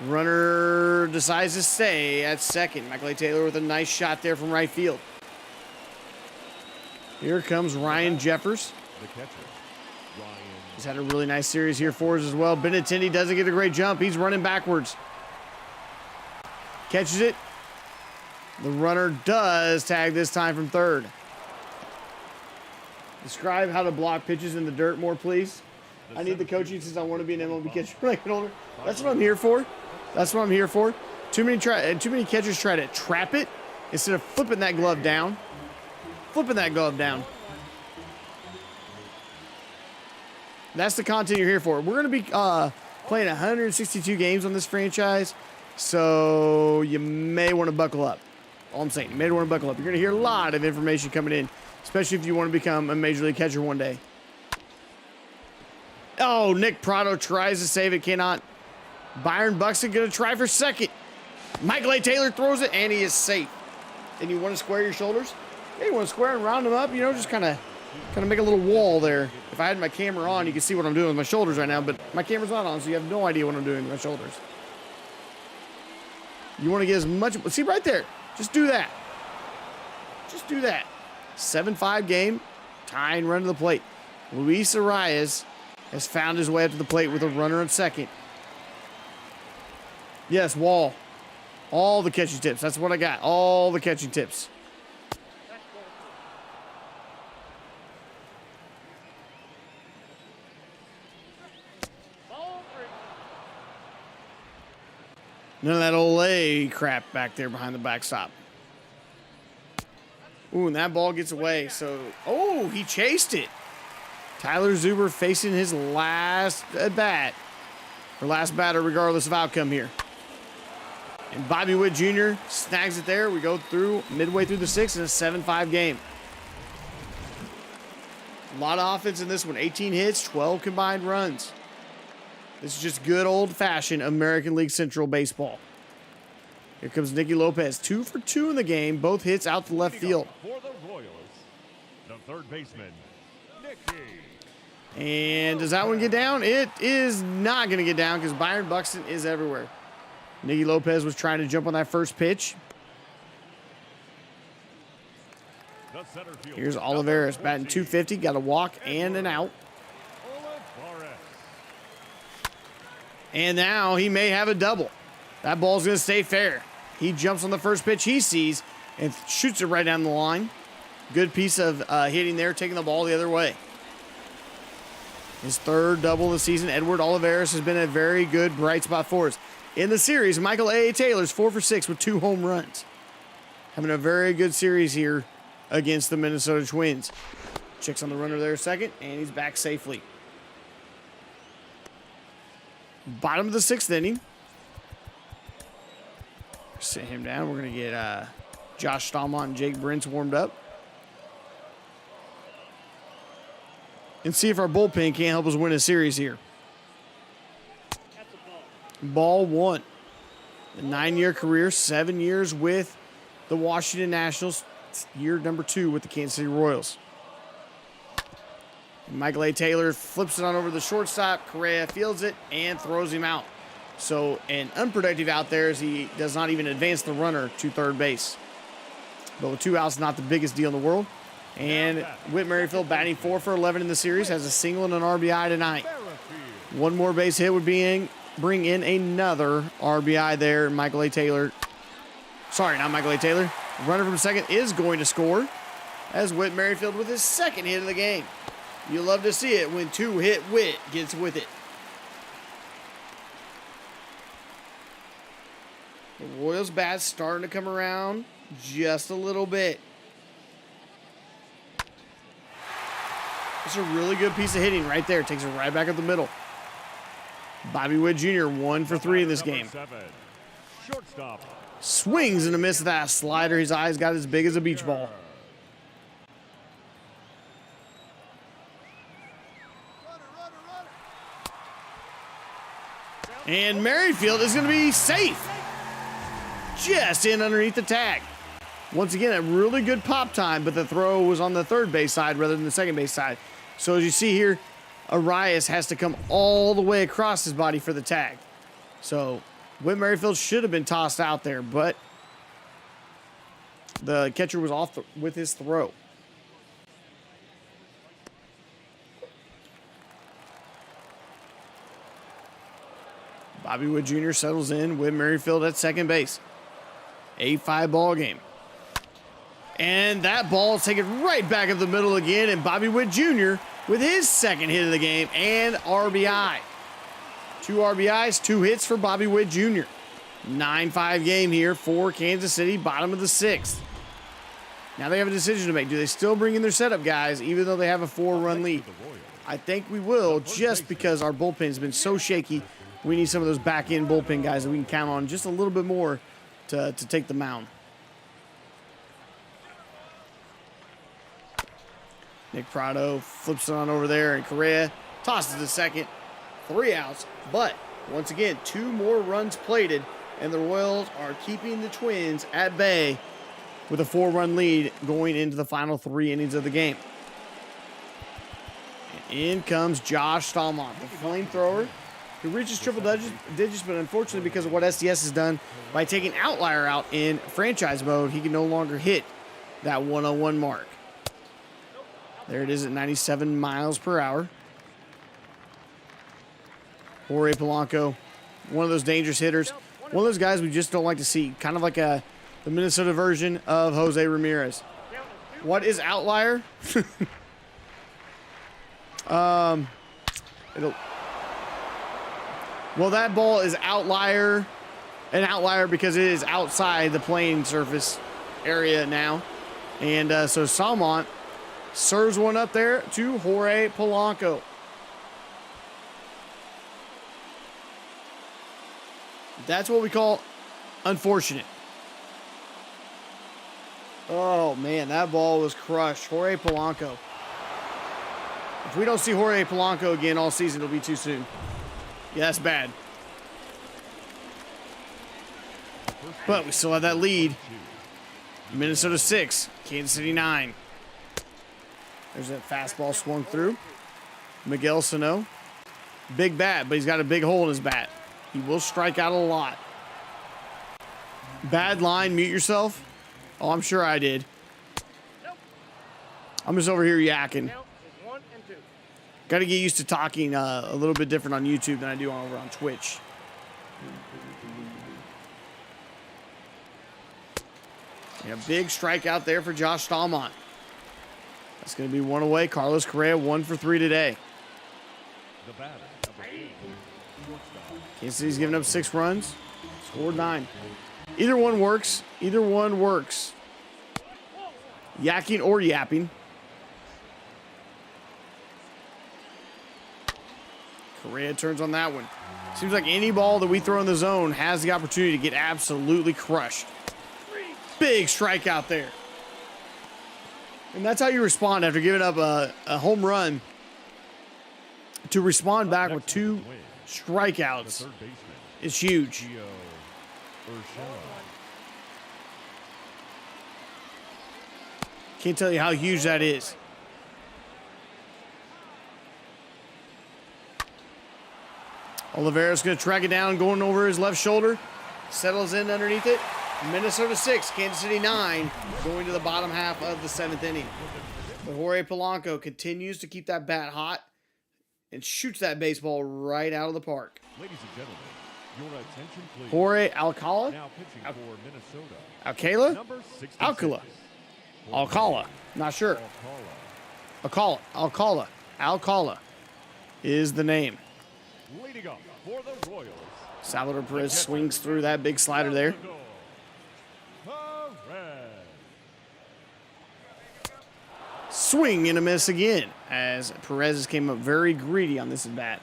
S1: Runner decides to stay at second. Michael A. Taylor with a nice shot there from right field. Here comes Ryan Jeffers.
S2: The catcher, Ryan.
S1: He's had a really nice series here for us as well. Benintendi doesn't get a great jump. He's running backwards. Catches it. The runner does tag this time from third. Describe how to block pitches in the dirt more, please. I need the coaching since I want to be an MLB catcher when I get older. That's what I'm here for. That's what I'm here for. Too many catchers try to trap it instead of flipping that glove down. Flipping that glove down. That's the content you're here for. We're going to be playing 162 games on this franchise, so you may want to buckle up. All I'm saying, you may want to buckle up. You're going to hear a lot of information coming in, especially if you want to become a major league catcher one day. Oh, Nick Pratto tries to save it, cannot. Byron Buxton going to try for second. Michael A. Taylor throws it, and he is safe. And you want to square your shoulders? Yeah, you want to square and round them up, you know, just kind of Kind of make a little wall there. If I had my camera on, you can see what I'm doing with my shoulders right now, but my camera's not on, so you have no idea what I'm doing with my shoulders. You want to get as much, see right there, just do that. Just do that. 7-5 game, tying run to the plate. Luis Arias has found his way up to the plate with a runner at second. Yes, wall. All the catching tips. That's what I got. All the catching tips.
S3: That's ball 3.
S1: None of that Olay crap back there behind the backstop. Ooh, and that ball gets away. So, oh, he chased it. Tyler Zuber facing his last at bat. Or last batter, regardless of outcome here. And Bobby Witt Jr. snags it there. We go through midway through the sixth in a 7-5 game. A lot of offense in this one. 18 hits, 12 combined runs. This is just good old-fashioned American League Central baseball. Here comes Nicky Lopez. 2 for 2 in the game. Both hits out to left field.
S2: For the Royals, the third baseman, Nicky.
S1: And does that one get down? It is not going to get down because Byron Buxton is everywhere. Nicky Lopez was trying to jump on that first pitch.
S2: The center fielder,
S1: Here's
S2: number
S1: Olivares batting
S2: 14,
S1: .250. Got a walk and an out.
S2: Olivares.
S1: And now he may have a double. That ball's going to stay fair. He jumps on the first pitch he sees and shoots it right down the line. Good piece of hitting there, taking the ball the other way. His third double of the season. Edward Olivares has been a very good bright spot for us. In the series, Michael A. Taylor's 4 for 6 with 2 home runs. Having a very good series here against the Minnesota Twins. Checks on the runner there a second, and he's back safely. Bottom of the 6th inning. Sit him down. We're going to get Josh Staumont and Jake Brentz warmed up. And see if our bullpen can't help us win a series here.
S3: That's a ball.
S1: Ball 1. A 9-year career, 7 years with the Washington Nationals. Year number 2 with the Kansas City Royals. And Michael A. Taylor flips it on over the shortstop. Correa fields it and throws him out. So an unproductive out there as he does not even advance the runner to third base. But with 2 outs, not the biggest deal in the world. And Whit Merrifield batting 4 for 11 in the series, has a single and an RBI tonight. One more base hit would bring in another RBI there. Michael A. Taylor. Sorry, not Michael A. Taylor. Runner from second is going to score as Whit Merrifield with his second hit of the game. You love to see it when 2-hit Whit gets with it. The Royals bat's starting to come around just a little bit. It's a really good piece of hitting right there. Takes it right back up the middle. Bobby Witt Jr. 1 for 3 in this game.
S2: Shortstop.
S1: Swings and a miss of that slider. His eyes got as big as a beach ball. And Merrifield is going to be safe. Just in underneath the tag. Once again, a really good pop time, but the throw was on the third base side rather than the second base side. So as you see here, Arias has to come all the way across his body for the tag. So Whit Merrifield should have been tossed out there, but the catcher was off with his throw. Bobby Witt Jr. settles in with Merrifield at second base. 8-5 ball game. And that ball is taken right back up the middle again, and Bobby Witt Jr. with his second hit of the game and RBI. 2 RBIs, 2 hits for Bobby Witt Jr. 9-5 game here for Kansas City, bottom of the 6th. Now they have a decision to make. Do they still bring in their setup guys even though they have a 4-run lead? I think we will, just because our bullpen has been so shaky. We need some of those back-end bullpen guys that we can count on just a little bit more to take the mound. Nick Prado flips it on over there, and Correa tosses to second. 3 outs, but once again, 2 more runs plated, and the Royals are keeping the Twins at bay with a 4-run lead going into the final 3 innings of the game. In comes Josh Stallmont, the flamethrower, who reaches triple digits, but unfortunately, because of what SDS has done by taking Outlier out in franchise mode, he can no longer hit that 101 mark. There it is at 97 miles per hour. Jorge Polanco, one of those dangerous hitters. One of those guys we just don't like to see. Kind of like the Minnesota version of Jose Ramirez. What is Outlier? Well, that ball is an outlier because it is outside the playing surface area now. And so Stallmont serves one up there to Jorge Polanco. That's what we call unfortunate. Oh, man, that ball was crushed. Jorge Polanco. If we don't see Jorge Polanco again all season, it'll be too soon. Yeah, that's bad. But we still have that lead. Minnesota 6, Kansas City 9. There's that fastball swung through. Miguel Sano. Big bat, but he's got a big hole in his bat. He will strike out a lot. Bad line, mute yourself. Oh, I'm sure I did. I'm just over here yakking. Got to get used to talking a little bit different on YouTube than I do over on Twitch. Yeah, big strikeout there for Josh Stallmont. That's going to be one away. Carlos Correa 1 for 3 today.
S2: The batter, number 8, shortstop.
S1: Kansas City's given up 6 runs, scored 9. Either one works. Either one works. Yakking or yapping. Correa turns on that one. Seems like any ball that we throw in the zone has the opportunity to get absolutely crushed. Big strikeout there. And that's how you respond after giving up a home run. To respond back with 2 strikeouts is huge. Can't tell you how huge that is. Oliveira's going to track it down, going over his left shoulder. Settles in underneath it. Minnesota 6, Kansas City 9, going to the bottom half of the 7th inning. But Jorge Polanco continues to keep that bat hot and shoots that baseball right out of the park.
S2: Ladies and gentlemen, your attention please.
S1: Jorge Alcala?
S2: Now pitching for Minnesota.
S1: Alcala?
S2: Number 66.
S1: Alcala. Alcala. Not sure. Alcala is the name.
S2: Leading up for the Royals.
S1: Salvador Perez swings through that big slider there.
S2: Perez.
S1: Swing and a miss again as Perez came up very greedy on this at bat.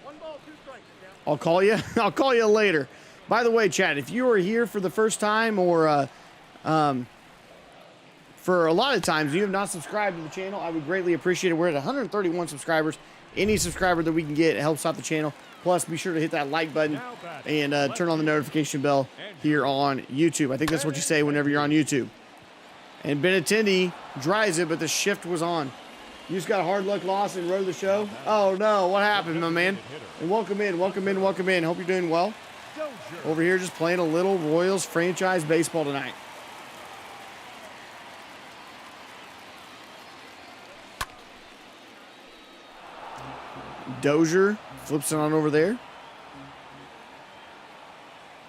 S3: 1 ball, 2 strikes.
S1: I'll call you. I'll call you later. By the way, Chad, if you are here for the first time or for a lot of times you have not subscribed to the channel, I would greatly appreciate it. We're at 131 subscribers. Any subscriber that we can get helps out the channel. Plus, be sure to hit that like button and turn on the notification bell here on YouTube. I think that's what you say whenever you're on YouTube. And Benintendi dries it, but the shift was on. You just got a hard luck loss and rode the show? Oh, no. What happened, my man? And welcome in. Hope you're doing well. Over here just playing a little Royals franchise baseball tonight. Dozier flips it on over there.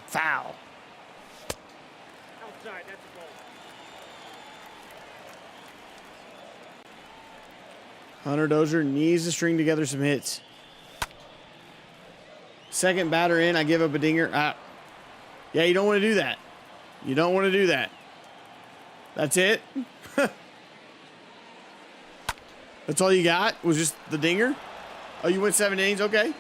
S1: Foul.
S3: Outside, that's a ball.
S1: Hunter Dozier needs to string together some hits. Second batter in, I give up a dinger. Yeah, you don't want to do that. You don't want to do that. That's it? That's all you got? Was just the dinger? Oh, you went 7 innings? Okay.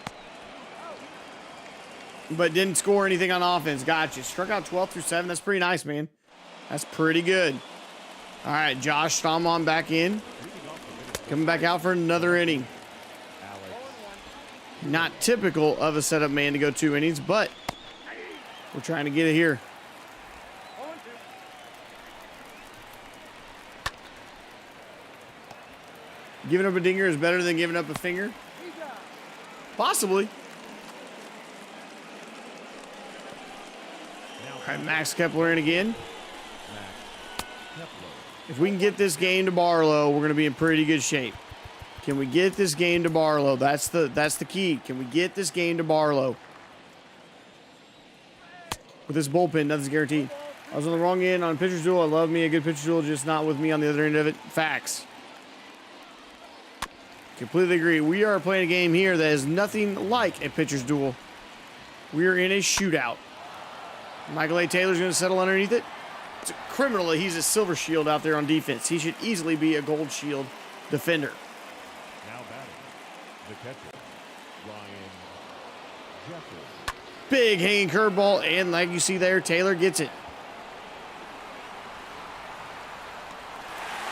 S1: But didn't score anything on offense. Gotcha. Struck out 12 through 7. That's pretty nice, man. That's pretty good. All right, Josh Stallmont back in. Coming back out for another inning. Not typical of a setup man to go 2 innings, but we're trying to get it here. Giving up a dinger is better than giving up a finger? Possibly.
S2: Now
S1: All right, Max Kepler in again.
S2: Max Kepler.
S1: If we can get this game to Barlow, we're going to be in pretty good shape. Can we get this game to Barlow? That's the key. Can we get this game to Barlow? With this bullpen, nothing's guaranteed. I was on the wrong end on pitcher's duel. I love me a good pitcher's duel, just not with me on the other end of it. Facts. Completely agree. We are playing a game here that is nothing like a pitcher's duel. We are in a shootout. Michael A. Taylor's going to settle underneath it. It's a criminal that he's a silver shield out there on defense. He should easily be a gold shield defender.
S2: Now batting. The catcher. Ryan Jeffers.
S1: Big hanging curveball, and like you see there, Taylor gets it.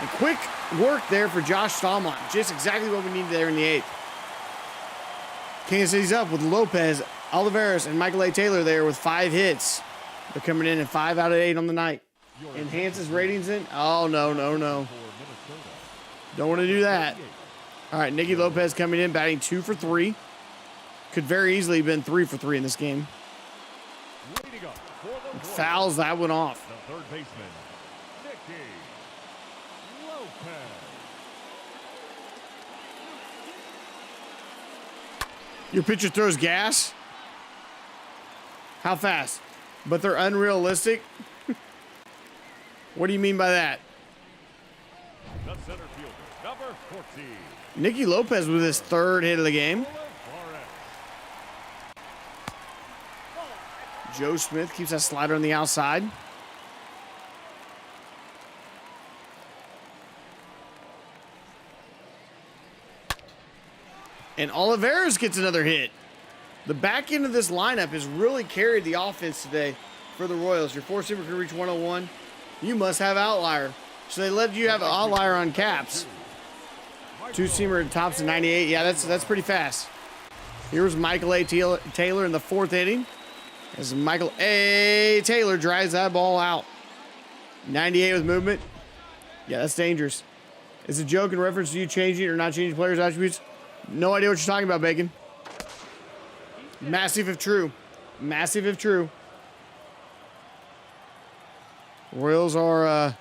S1: And quick work there for Josh Stallman. Just exactly what we needed there in the 8th. Kansas City's up with Lopez, Olivares, and Michael A. Taylor there with 5 hits. They're coming in at 5 out of 8 on the night. Enhances ratings in? Oh, no.
S2: For Minnesota.
S1: Don't want to do that. All right, Nicky Lopez coming in, batting 2 for 3. Could very easily have been 3 for 3 in this game.
S2: Leading up for the Royals,
S1: Fouls that one off.
S2: the third baseman, Nicky Lopez.
S1: Your pitcher throws gas? How fast? But they're unrealistic? What do you mean by that?
S2: The center fielder, number 14,
S1: Nicky Lopez with his 3rd hit of the game.
S2: Olivares.
S1: Joe Smith keeps that slider on the outside. And Olivares gets another hit. The back end of this lineup has really carried the offense today for the Royals. Your 4-seamer can reach 101. You must have outlier. So they let you have an outlier on caps. 2-seamer tops to 98. Yeah, that's pretty fast. Here's Michael A. Taylor in the 4th inning. As Michael A. Taylor drives that ball out. 98 with movement. Yeah, that's dangerous. It's a joke in reference to you changing or not changing players' attributes. No idea what you're talking about, Bacon. Massive if true. Massive if true. Royals are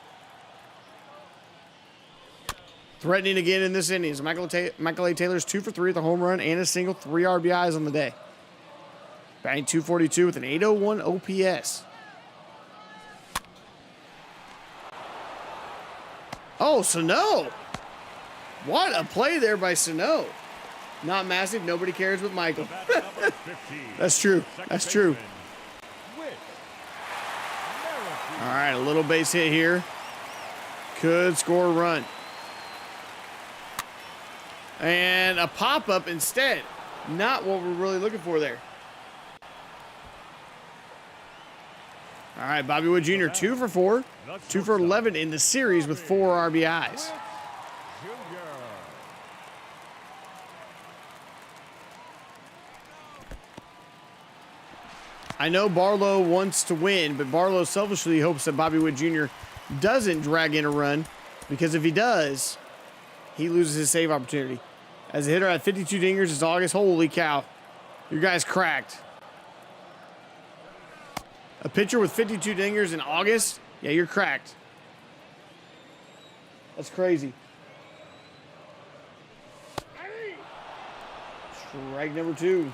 S1: threatening again in this inning. Michael A. Taylor's 2 for 3 with a home run and a single, 3 RBIs on the day. Batting 242 with an 801 OPS. Oh, Sano. What a play there by Sano. Not massive. Nobody cares but Michael.
S2: That's number 15,
S1: That's true.
S2: second
S1: That's true.
S2: baseman, Whit Merrifield.
S1: All right, a little base hit here. Could score a run. And a pop-up instead. Not what we're really looking for there. All right, Bobby Wood Jr., 2 for 4. 2 for 11 in the series with 4 RBIs.
S2: Jr.
S1: I know Barlow wants to win, but Barlow selfishly hopes that Bobby Wood Jr. doesn't drag in a run, because if he does, he loses his save opportunity. As a hitter at 52 dingers, it's August. Holy cow. Your guy's cracked. A pitcher with 52 dingers in August? Yeah, you're cracked. That's crazy. Strike number 2.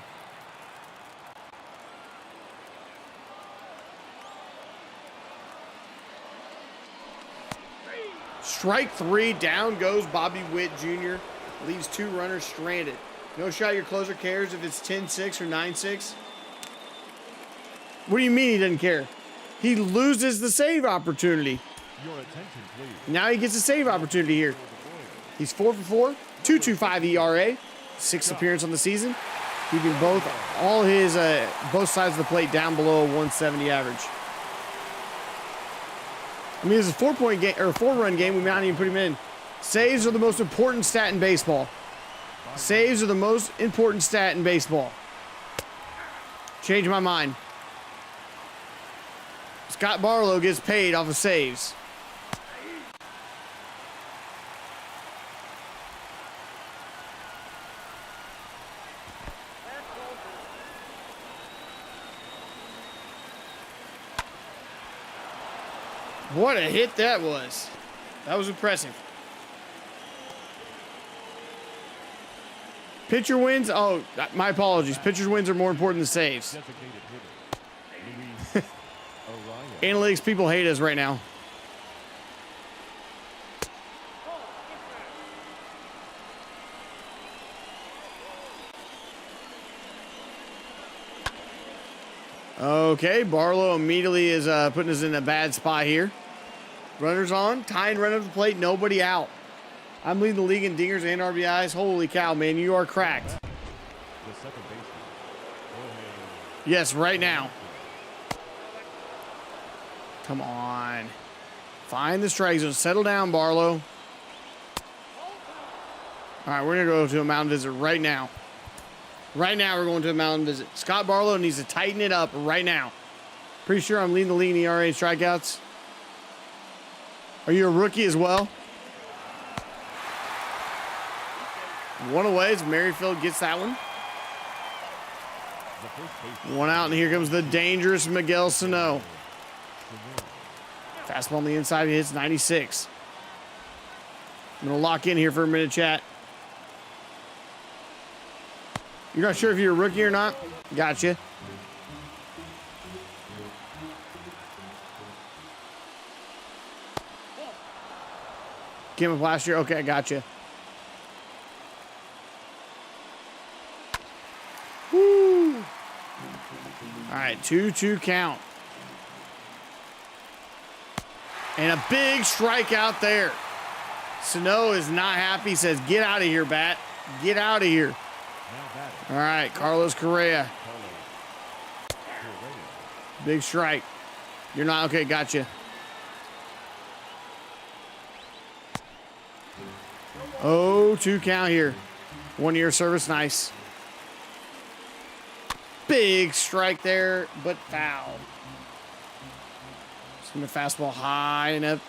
S1: Strike 3, down goes Bobby Witt Jr. Leaves 2 runners stranded. No shot your closer cares if it's 10-6 or 9-6. What do you mean he doesn't care? He loses the save opportunity.
S2: Your attention, please.
S1: Now he gets a save opportunity here. He's 4 for 4, 2.25 ERA, 6th appearance on the season, keeping both sides of the plate down below a 170 average. I mean, it's a 4-point game or a 4-run game. We might not even put him in. Saves are the most important stat in baseball. Saves are the most important stat in baseball. Change my mind. Scott Barlow gets paid off of saves. What a hit that was. That was impressive. Pitcher wins. Oh, my apologies. Pitcher wins are more important than saves.
S2: Designated hitter. Luis Arraez.
S1: Analytics people hate us right now. Okay, Barlow immediately is putting us in a bad spot here. Runners on, tying run up the plate, nobody out. I'm leading the league in dingers and RBIs. Holy cow, man, you are cracked.
S2: The second baseman. Jorge
S1: Yes, right now. Come on. Find the strike zone. Settle down, Barlow. All right, we're going to go to a mountain visit right now. Right now, we're going to a mountain visit. Scott Barlow needs to tighten it up right now. Pretty sure I'm leading the league in ERA and strikeouts. Are you a rookie as well? One away as Merrifield gets that one.
S2: The first baseman.
S1: One out, and here comes the dangerous Miguel Sano. Fastball on the inside, he hits 96. I'm going to lock in here for a minute, chat. You're not sure if you're a rookie or not? Gotcha. Came up last year? Okay, I gotcha. Woo! All right, 2-2 count. And a big strikeout there. Sano is not happy. He says, get out of here, bat. Get out of here.
S2: Now batting.
S1: All right, Carlos Correa.
S2: Carlos Correa.
S1: Big strike. You're not, okay, gotcha. Oh, 2 count here. 1 year service, nice. Big strike there, but foul. Swing the fastball high and up.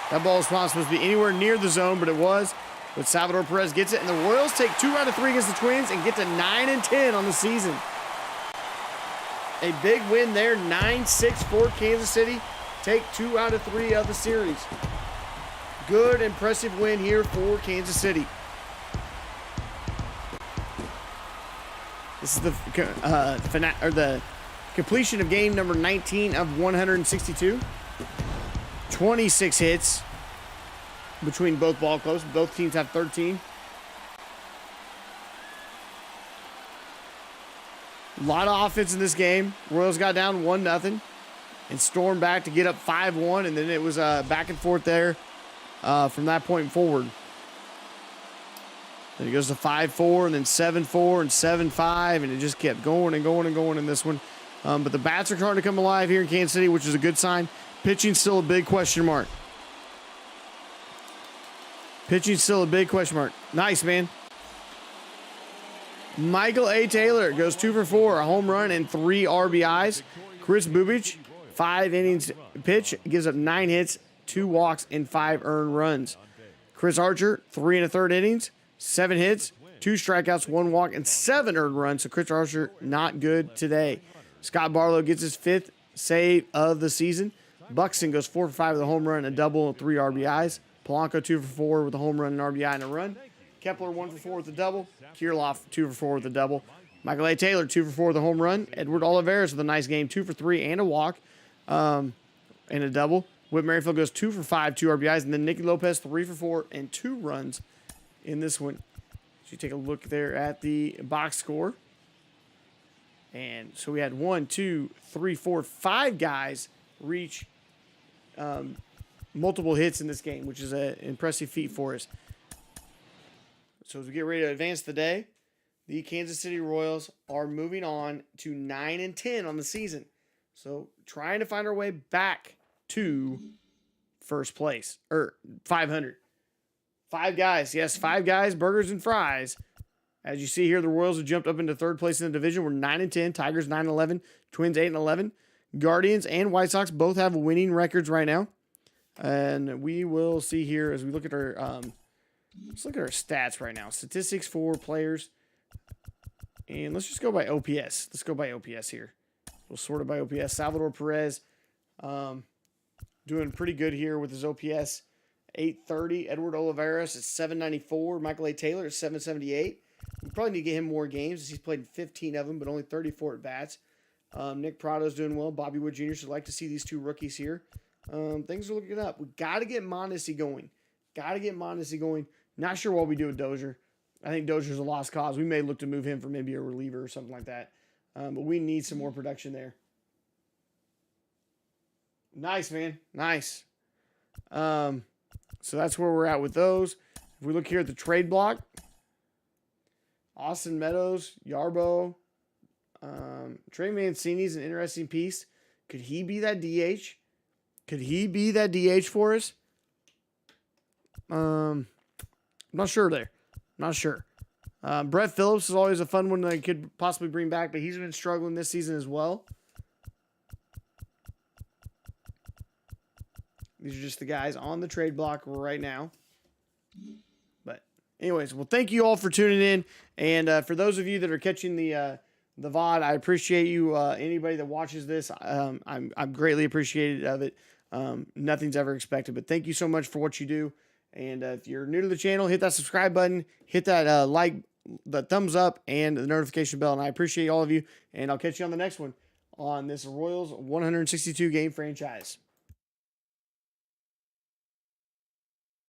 S1: That ball was not supposed to be anywhere near the zone, but it was. But Salvador Perez gets it, and the Royals take 2 out of 3 against the Twins and get to 9-10 on the season. A big win there, 9-6 for Kansas City. Take 2 out of 3 of the series. Good, impressive win here for Kansas City. This is the completion of game number 19 of 162. 26 hits between both ball clubs. Both teams have 13. A lot of offense in this game. Royals got down 1-0 and stormed back to get up 5-1, and then it was back and forth there from that point forward. Then it goes to 5-4, and then 7-4, and 7-5, and it just kept going and going and going in this one. But the bats are starting to come alive here in Kansas City, which is a good sign. Pitching's still a big question mark. Pitching's still a big question mark. Nice, man. Michael A. Taylor goes 2 for 4, a home run and 3 RBIs. Chris Bubich, 5 innings pitch, gives up 9 hits, 2 walks, and 5 earned runs. Chris Archer, 3 1/3 innings, 7 hits, 2 strikeouts, 1 walk, and 7 earned runs. So Chris Archer, not good today. Scott Barlow gets his 5th save of the season. Buxton goes 4 for 5 with a home run, a double, and 3 RBIs. Polanco 2 for 4 with a home run, an RBI, and a run. Kepler 1 for 4 with a double. Kirilloff 2 for 4 with a double. Michael A. Taylor 2 for 4 with a home run. Edward Olivares with a nice game, 2 for 3 and a walk, and a double. Whit Merrifield goes 2 for 5, 2 RBIs, and then Nicky Lopez 3 for 4 and 2 runs in this one. So you take a look there at the box score. And so we had 1, 2, 3, 4, 5 guys reach multiple hits in this game, which is an impressive feat for us. So as we get ready to advance the day, the Kansas City Royals are moving on to 9-10 on the season. So trying to find our way back to first place, or 500. 5 guys, yes, 5 guys, burgers and fries. As you see here, the Royals have jumped up into 3rd place in the division. We're 9-10, Tigers 9-11, Twins 8-11. Guardians and White Sox both have winning records right now. And we will see here as we look at our let's look at our stats right now. Statistics for players. And let's just go by OPS. Let's go by OPS here. We'll sort it by OPS. Salvador Perez doing pretty good here with his OPS. 830. Edward Olivares at 794. Michael A. Taylor at 778. We probably need to get him more games as he's played 15 of them, but only 34 at bats. Nick Prado's doing well. Bobby Wood Jr. should like to see these two rookies here. Things are looking up. We got to get Mondesi going. Not sure what we do with Dozier. I think Dozier's a lost cause. We may look to move him for maybe a reliever or something like that. But we need some more production there. Nice, man. Nice. So that's where we're at with those. If we look here at the trade block, Austin Meadows, Yarbo, Trey Mancini's an interesting piece. Could he be that DH? Could he be that DH for us? I'm not sure there. Not sure. Brett Phillips is always a fun one that I could possibly bring back, but he's been struggling this season as well. These are just the guys on the trade block right now. But anyways, well, thank you all for tuning in. And for those of you that are catching the VOD, I appreciate you. Anybody that watches this, I'm greatly appreciative of it. Nothing's ever expected, but thank you so much for what you do. And if you're new to the channel, hit that subscribe button, hit that like, the thumbs up, and the notification bell. And I appreciate all of you. And I'll catch you on the next one on this Royals 162 game franchise.